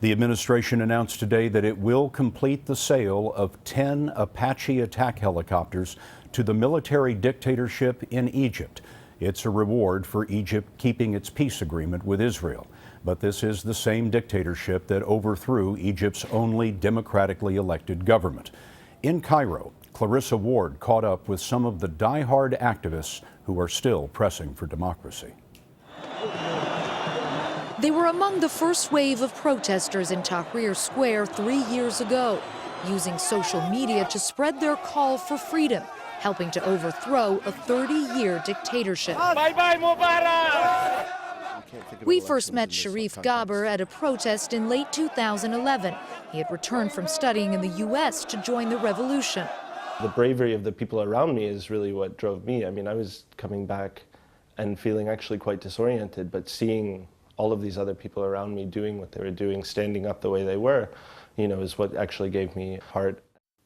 The administration announced today that it will complete the sale of 10 Apache attack helicopters to the military dictatorship in Egypt. It's a reward for Egypt keeping its peace agreement with Israel. But this is the same dictatorship that overthrew Egypt's only democratically elected government. In Cairo, Clarissa Ward caught up with some of the diehard activists who are still pressing for democracy. They were among the first wave of protesters in Tahrir Square 3 years ago, using social media to spread their call for freedom, helping to overthrow a 30-year dictatorship. Bye-bye, Mubarak! We first met Sherif Gaber at a protest in late 2011. He had returned from studying in the U.S. to join the revolution. The bravery of the people around me is really what drove me. I mean, I was coming back and feeling actually quite disoriented, but seeing all of these other people around me doing what they were doing, standing up the way they were, is what actually gave me heart.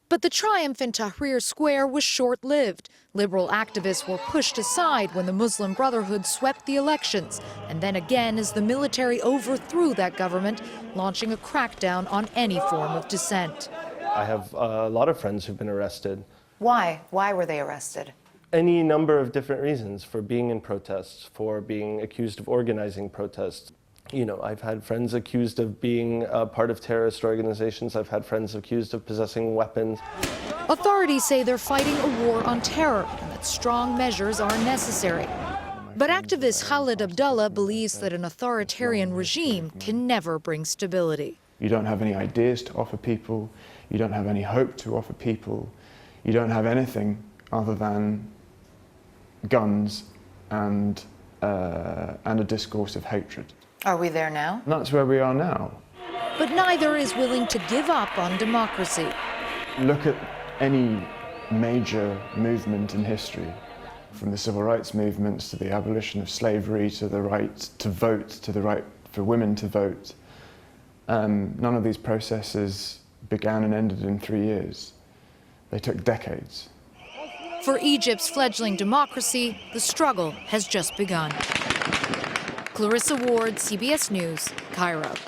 But the triumph in Tahrir Square was short-lived. Liberal activists were pushed aside when the Muslim Brotherhood swept the elections, and then again as the military overthrew that government, launching a crackdown on any form of dissent. I have a lot of friends who've been arrested. Why? Why were they arrested? Any number of different reasons: for being in protests, for being accused of organizing protests. I've had friends accused of being a part of terrorist organizations. I've had friends accused of possessing weapons. Authorities say they're fighting a war on terror and that strong measures are necessary. But activist Khalid Abdullah believes that an authoritarian regime can never bring stability. You don't have any ideas to offer people. You don't have any hope to offer people. You don't have anything other than guns and a discourse of hatred. Are we there now? And that's where we are now. But neither is willing to give up on democracy. Look at any major movement in history, from the civil rights movements to the abolition of slavery, to the right to vote, to the right for women to vote. None of these processes began and ended in 3 years. They took decades. For Egypt's fledgling democracy, the struggle has just begun. Clarissa Ward, CBS News, Cairo.